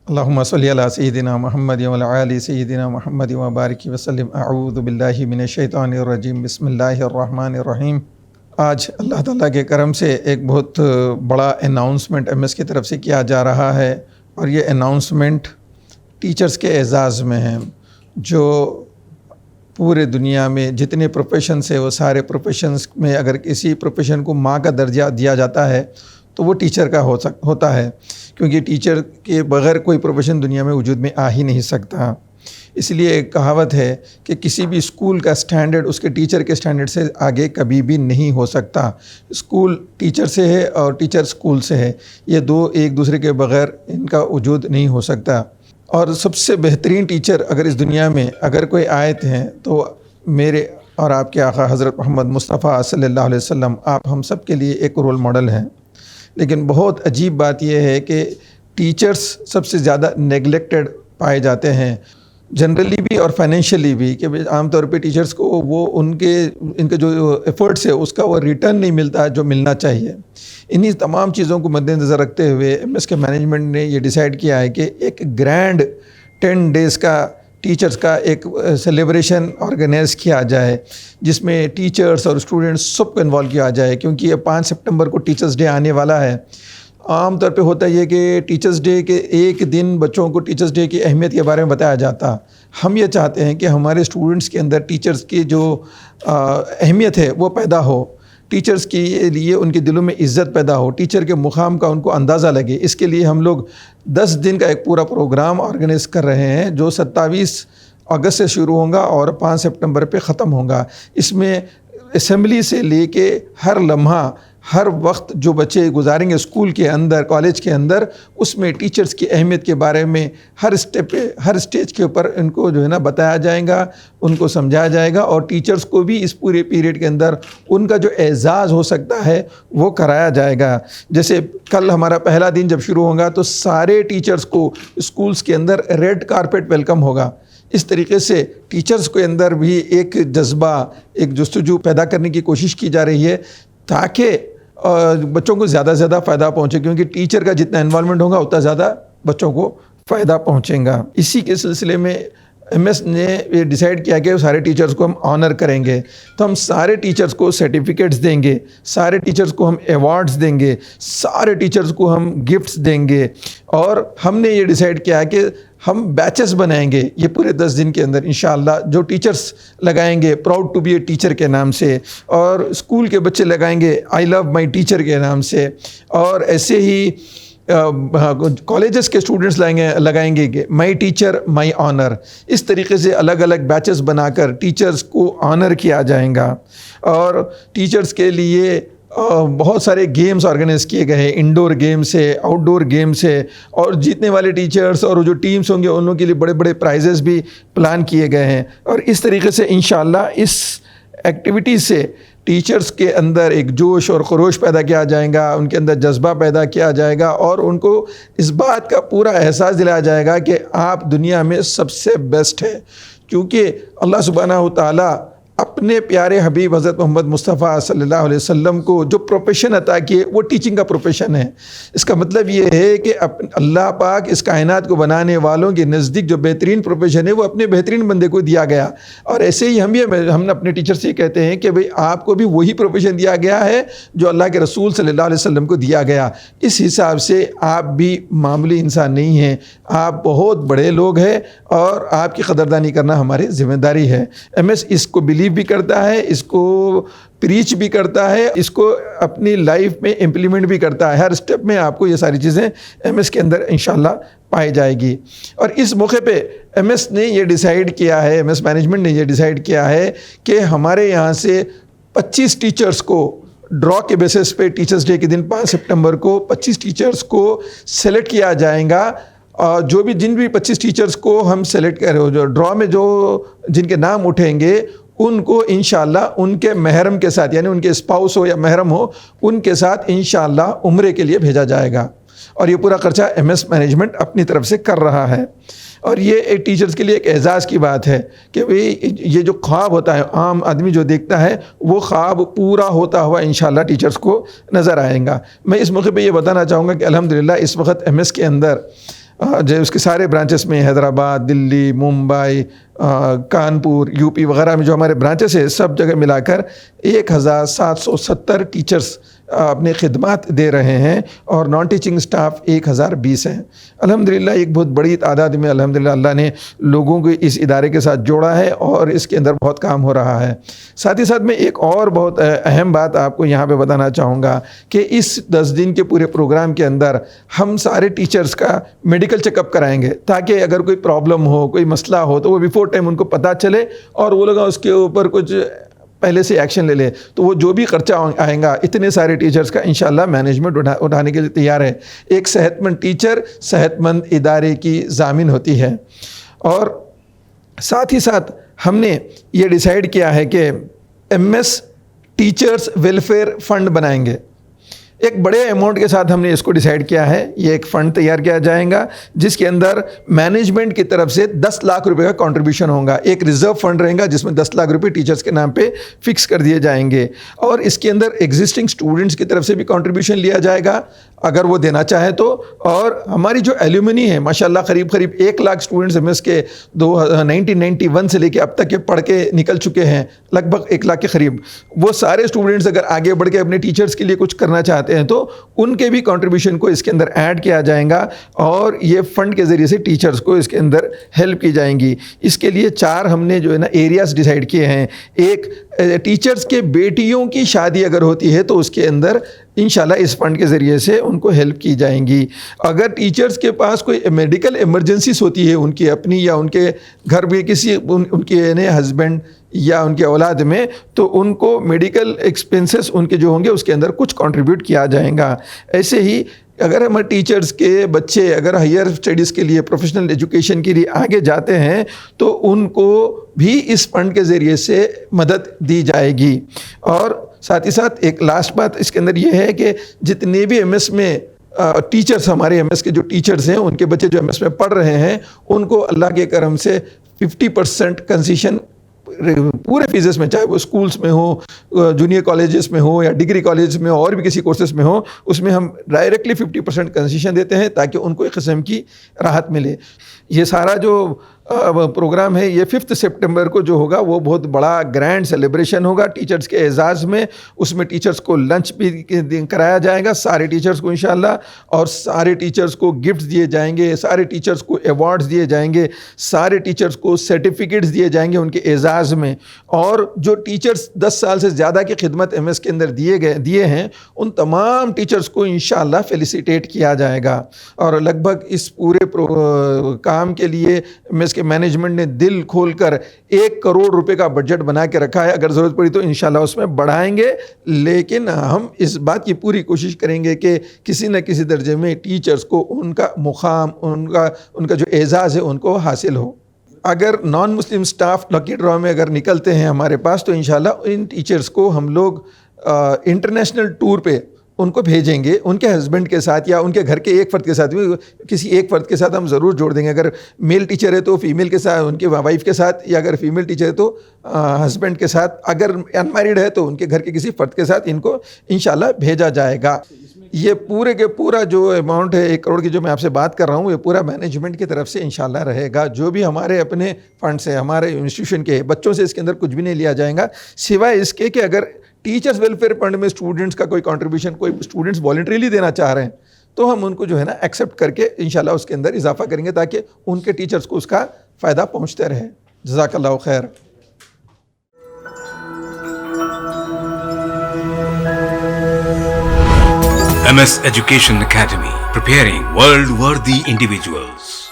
اللہم صلی علی سیدنا محمد وعلی آل سیدنا محمد وبارک وسلم۔ اعوذ باللہ من الشیطان الرجیم، بسم اللہ الرحمن الرحیم۔ آج اللہ تعالیٰ کے کرم سے ایک بہت بڑا اناؤنسمنٹ ایم ایس کی طرف سے کیا جا رہا ہے، اور یہ اناؤنسمنٹ ٹیچرز کے اعزاز میں ہے۔ جو پورے دنیا میں جتنے پروفیشنز ہیں وہ سارے پروفیشنز میں اگر کسی پروفیشن کو ماں کا درجہ دیا جاتا ہے تو وہ ٹیچر کا ہوتا ہے، کیونکہ ٹیچر کے بغیر کوئی پروفیشن دنیا میں وجود میں آ ہی نہیں سکتا۔ اس لیے ایک کہاوت ہے کہ کسی بھی اسکول کا سٹینڈرڈ اس کے ٹیچر کے سٹینڈرڈ سے آگے کبھی بھی نہیں ہو سکتا۔ اسکول ٹیچر سے ہے اور ٹیچر اسکول سے ہے، یہ دو ایک دوسرے کے بغیر ان کا وجود نہیں ہو سکتا۔ اور سب سے بہترین ٹیچر اگر اس دنیا میں اگر کوئی آیت ہیں تو میرے اور آپ کے آقا حضرت محمد مصطفیٰ صلی اللہ علیہ وسلم، آپ ہم سب کے لیے ایک رول ماڈل ہیں۔ لیکن بہت عجیب بات یہ ہے کہ ٹیچرز سب سے زیادہ نیگلیکٹڈ پائے جاتے ہیں، جنرلی بھی اور فائنینشلی بھی، کہ عام طور پہ ٹیچرز کو وہ ان کے جو ایفرٹس ہے اس کا وہ ریٹرن نہیں ملتا جو ملنا چاہیے۔ انہی تمام چیزوں کو مد نظر رکھتے ہوئے ایم ایس کے مینجمنٹ نے یہ ڈیسائیڈ کیا ہے کہ ایک گرینڈ 10 days کا ٹیچرز کا ایک سیلیبریشن آرگنائز کیا جائے، جس میں ٹیچرز اور اسٹوڈنٹس سب کو انوالو کیا جائے، کیونکہ یہ 5 سپٹمبر کو ٹیچرز ڈے آنے والا ہے۔ عام طور پہ ہوتا یہ کہ ٹیچرز ڈے کے ایک دن بچوں کو ٹیچرز ڈے کی اہمیت کے بارے میں بتایا جاتا۔ ہم یہ چاہتے ہیں کہ ہمارے اسٹوڈنٹس کے اندر ٹیچرز کی جو اہمیت ہے وہ پیدا ہو، ٹیچرز کے لیے ان کے دلوں میں عزت پیدا ہو، ٹیچر کے مقام کا ان کو اندازہ لگے۔ اس کے لیے ہم لوگ 10 دن کا ایک پورا پروگرام آرگنائز کر رہے ہیں، جو 27 اگست سے شروع ہوگا اور 5 سپٹمبر پہ ختم ہوگا۔ اس میں اسمبلی سے لے کے ہر لمحہ، ہر وقت جو بچے گزاریں گے اسکول کے اندر، کالج کے اندر، اس میں ٹیچرز کی اہمیت کے بارے میں ہر اسٹیج کے اوپر ان کو جو ہے نا بتایا جائے گا، ان کو سمجھایا جائے گا، اور ٹیچرز کو بھی اس پورے پیریڈ کے اندر ان کا جو اعزاز ہو سکتا ہے وہ کرایا جائے گا۔ جیسے کل ہمارا پہلا دن جب شروع ہوگا تو سارے ٹیچرز کو اسکولز کے اندر ریڈ کارپیٹ ویلکم ہوگا۔ اس طریقے سے ٹیچرز کے اندر بھی ایک جذبہ، ایک جستجو پیدا کرنے کی کوشش کی جا رہی ہے، تاکہ بچوں کو زیادہ سے زیادہ فائدہ پہنچے، کیونکہ ٹیچر کا جتنا انوالومنٹ ہوگا اتنا زیادہ بچوں کو فائدہ پہنچے گا۔ اسی کے سلسلے میں ایم ایس نے یہ ڈیسائیڈ کیا کہ سارے ٹیچرز کو ہم آنر کریں گے، تو ہم سارے ٹیچرز کو سرٹیفکیٹس دیں گے، سارے ٹیچرز کو ہم ایوارڈز دیں گے، سارے ٹیچرز کو ہم گفٹس دیں گے، اور ہم نے یہ ڈیسائیڈ کیا کہ ہم بیچز بنائیں گے یہ پورے 10 دن کے اندر انشاءاللہ۔ جو ٹیچرز لگائیں گے proud to be a teacher کے نام سے، اور اسکول کے بچے لگائیں گے آئی لو مائی ٹیچر کے نام سے، اور ایسے ہی کالجز کے اسٹوڈنٹس لگائیں گے مائی ٹیچر مائی آنر۔ اس طریقے سے الگ الگ بیچز بنا کر ٹیچرز کو آنر کیا جائے گا، اور ٹیچرز کے لیے بہت سارے گیمز آرگنائز کیے گئے ہیں، انڈور گیمز ہے، آؤٹ ڈور گیمز ہے، اور جیتنے والے ٹیچرز اور جو ٹیمز ہوں گے ان لوگوں کے لیے بڑے بڑے پرائزز بھی پلان کیے گئے ہیں۔ اور اس طریقے سے انشاءاللہ اس ایکٹیویٹی سے ٹیچرز کے اندر ایک جوش اور خروش پیدا کیا جائے گا، ان کے اندر جذبہ پیدا کیا جائے گا، اور ان کو اس بات کا پورا احساس دلایا جائے گا کہ آپ دنیا میں سب سے بیسٹ ہے، کیونکہ اللہ سبحانہ و تعالیٰ اپنے پیارے حبیب حضرت محمد مصطفیٰ صلی اللہ علیہ وسلم کو جو پروفیشن عطا کیے وہ ٹیچنگ کا پروفیشن ہے۔ اس کا مطلب یہ ہے کہ اللہ پاک اس کائنات کو بنانے والوں کے نزدیک جو بہترین پروفیشن ہے وہ اپنے بہترین بندے کو دیا گیا، اور ایسے ہی ہم اپنے ٹیچر سے کہتے ہیں کہ بھئی آپ کو بھی وہی پروفیشن دیا گیا ہے جو اللہ کے رسول صلی اللہ علیہ وسلم کو دیا گیا۔ اس حساب سے آپ بھی معمولی انسان نہیں ہیں، آپ بہت بڑے لوگ ہیں، اور آپ کی قدردانی کرنا ہماری ذمہ داری ہے۔ ایم ایس اس کو بلیو بھی کرتا ہے، اس کو پریچ بھی کرتا ہے، اس کو اپنی لائف میں امپلیمنٹ بھی کرتا ہے۔ ہر سٹیپ میں آپ کو یہ ساری چیزیں ایم ایس کے اندر انشاءاللہ پائی جائے گی۔ اور اس موقع پہ ایم ایس نے یہ ڈیسائیڈ کیا ہے، ایم ایس مینجمنٹ نے یہ ڈیسائیڈ کیا ہے کہ ہمارے یہاں سے 25 ٹیچرز کو ڈرا کے بیسس پہ ٹیچرز ڈے کے دن 5 سپٹمبر کو 25 ٹیچرز کو سلیکٹ کیا جائے گا، اور جن بھی 25 ٹیچرز کو ہم سلیکٹ کر رہے ہو، جو ڈرا میں جن کے نام اٹھیں گے ان کو انشاءاللہ ان کے محرم کے ساتھ، یعنی ان کے اسپاؤس ہو یا محرم ہو، ان کے ساتھ انشاءاللہ عمرے کے لیے بھیجا جائے گا، اور یہ پورا خرچہ ایم ایس مینجمنٹ اپنی طرف سے کر رہا ہے۔ اور یہ ایک ٹیچرز کے لیے ایک اعزاز کی بات ہے کہ یہ جو خواب ہوتا ہے عام آدمی جو دیکھتا ہے وہ خواب پورا ہوتا ہوا انشاءاللہ ٹیچرز کو نظر آئے گا۔ میں اس موقع پہ یہ بتانا چاہوں گا کہ الحمدللہ اس وقت ایم ایس کے اندر جو اس کے سارے برانچز میں حیدرآباد، دلی، ممبئی، کانپور، یو پی وغیرہ میں جو ہمارے برانچز ہیں سب جگہ ملا کر 1770 ٹیچرز اپنے خدمات دے رہے ہیں اور نان ٹیچنگ سٹاف 1020 ہیں. الحمدللہ ایک بہت بڑی تعداد میں الحمدللہ اللہ نے لوگوں کو اس ادارے کے ساتھ جوڑا ہے اور اس کے اندر بہت کام ہو رہا ہے. ساتھ ہی ساتھ میں ایک اور بہت اہم بات آپ کو یہاں پہ بتانا چاہوں گا کہ اس 10 دن کے پورے پروگرام کے اندر ہم سارے ٹیچرز کا میڈیکل چیک اپ کرائیں گے تاکہ اگر کوئی پرابلم ہو، کوئی مسئلہ ہو تو وہ بیفور ٹائم ان کو پتہ چلے اور وہ لوگ اس کے اوپر کچھ پہلے سے ایکشن لے لے. تو وہ جو بھی خرچہ آئیں گا اتنے سارے ٹیچرز کا انشاءاللہ مینجمنٹ اٹھانے کے لیے تیار ہے. ایک صحت مند ٹیچر صحت مند ادارے کی ضامن ہوتی ہے. اور ساتھ ہی ساتھ ہم نے یہ ڈیسائیڈ کیا ہے کہ M S teachers welfare fund بنائیں گے. ایک بڑے اماؤنٹ کے ساتھ ہم نے اس کو ڈیسائیڈ کیا ہے. یہ ایک فنڈ تیار کیا جائے گا جس کے اندر مینجمنٹ کی طرف سے 10 لاکھ روپے کا کنٹریبیوشن ہوگا. ایک ریزرو فنڈ رہے گا جس میں 10 لاکھ روپے ٹیچرز کے نام پہ فکس کر دیے جائیں گے اور اس کے اندر ایگزسٹنگ اسٹوڈنٹس کی طرف سے بھی کنٹریبیوشن لیا جائے گا اگر وہ دینا چاہیں تو. اور ہماری جو ایلومنی ہے ماشاءاللہ قریب 1 لاکھ اسٹوڈنٹس ایم ایس کے 1991 سے لے کے اب تک کے پڑھ کے نکل چکے ہیں، لگ بھگ 1 لاکھ کے قریب. وہ سارے اسٹوڈنٹس اگر آگے بڑھ کے اپنے ٹیچرز کے لیے کچھ کرنا چاہتے ہیں تو ان کے بھی کنٹریبیوشن کو اس کے اندر ایڈ کیا جائے گا اور یہ فنڈ کے ذریعے سے ٹیچرز کو اس کے اندر ہیلپ کی جائیں گی. اس کے لیے 4 ہم نے جو ہے نا ایریاز ڈیسائیڈ کیے ہیں. ایک ٹیچرز کے بیٹیوں کی شادی اگر ہوتی ہے تو اس کے اندر انشاءاللہ اس فنڈ کے ذریعے سے ان کو ہیلپ کی جائیں گی. اگر ٹیچرز کے پاس کوئی میڈیکل ایمرجنسیز ہوتی ہے ان کی اپنی یا ان کے گھر بھی کسی ان کے ہسبینڈ یا ان کے اولاد میں، تو ان کو میڈیکل ایکسپنسز ان کے جو ہوں گے اس کے اندر کچھ کنٹریبیوٹ کیا جائے گا. ایسے ہی اگر ہمارے ٹیچرز کے بچے اگر ہائر اسٹڈیز کے لیے پروفیشنل ایجوکیشن کے لیے آگے جاتے ہیں تو ان کو بھی اس فنڈ کے ذریعے سے مدد دی جائے گی. اور ساتھ ہی ساتھ ایک لاسٹ بات اس کے اندر یہ ہے کہ جتنے بھی ایم ایس میں ٹیچرز ہمارے ایم ایس کے جو ٹیچرز ہیں ان کے بچے جو ایم ایس میں پڑھ رہے ہیں ان کو اللہ کے کرم سے 50% کنسیشن پورے فیسز میں، چاہے وہ اسکولس میں ہو، جونیئر کالجز میں ہو یا ڈگری کالج میں اور بھی کسی کورسز میں ہو، اس میں ہم ڈائریکٹلی 50% کنسیشن دیتے ہیں تاکہ ان کو ایک قسم کی راحت ملے. یہ سارا جو پروگرام ہے یہ 5 سپٹمبر کو جو ہوگا وہ بہت بڑا گرینڈ سیلیبریشن ہوگا ٹیچرز کے اعزاز میں. اس میں ٹیچرز کو لنچ بھی کرایا جائے گا سارے ٹیچرز کو انشاءاللہ، اور سارے ٹیچرز کو گفٹس دیے جائیں گے، سارے ٹیچرز کو ایوارڈز دیے جائیں گے، سارے ٹیچرز کو سرٹیفکیٹس دیے جائیں گے ان کے اعزاز میں. اور جو ٹیچرز 10 سال سے زیادہ کی خدمت ایم ایس کے اندر دیے ہیں ان تمام ٹیچرز کو انشاءاللہ فیلیسیٹیٹ کیا جائے گا. اور لگ بھگ اس پورے کام کے لیے ایم ایس کے مینجمنٹ نے دل کھول کر 1 کروڑ روپے کا بجٹ بنا کے رکھا ہے. اگر ضرورت پڑی تو انشاءاللہ اس میں بڑھائیں گے، لیکن ہم اس بات کی پوری کوشش کریں گے کہ کسی نہ کسی درجے میں ٹیچرز کو ان کا مقام، ان کا جو اعزاز ہے ان کو حاصل ہو. اگر نان مسلم سٹاف لکی ڈرا میں اگر نکلتے ہیں ہمارے پاس تو انشاءاللہ ان ٹیچرز کو ہم لوگ انٹرنیشنل ٹور پہ ان کو بھیجیں گے، ان کے ہسبینڈ کے ساتھ یا ان کے گھر کے ایک فرد کے ساتھ بھی، کسی ایک فرد کے ساتھ ہم ضرور جوڑ دیں گے. اگر میل ٹیچر ہے تو فیمیل کے ساتھ، ان کے وائف کے ساتھ، یا اگر فیمیل ٹیچر ہے تو ہسبینڈ کے ساتھ، اگر ان میریڈ ہے تو ان کے گھر کے کسی فرد کے ساتھ ان کو انشاءاللہ بھیجا جائے گا. یہ پورے کے پورا جو اماؤنٹ ہے 1 کروڑ کی جو میں آپ سے بات کر رہا ہوں، یہ پورا مینجمنٹ کی طرف سے انشاءاللہ رہے گا. جو بھی ہمارے اپنے فنڈس ہیں، ہمارے انسٹیٹیوشن کے بچوں سے اس کے اندر کچھ بھی نہیں لیا جائے گا، سوائے اس کے کہ اگر ٹیچرز ویلفیئر فنڈ میں اسٹوڈنٹس کا کوئی کنٹریبیوشن کوئی اسٹوڈنٹس والنٹریلی دینا چاہ رہے ہیں تو ہم ان کو جو ہے نا ایکسیپٹ کر کے انشاءاللہ اس کے اندر اضافہ کریں گے تاکہ ان کے ٹیچرز کو اس کا فائدہ پہنچتے رہے. جزاک اللہ خیر. MS Education Academy, preparing world-worthy individuals.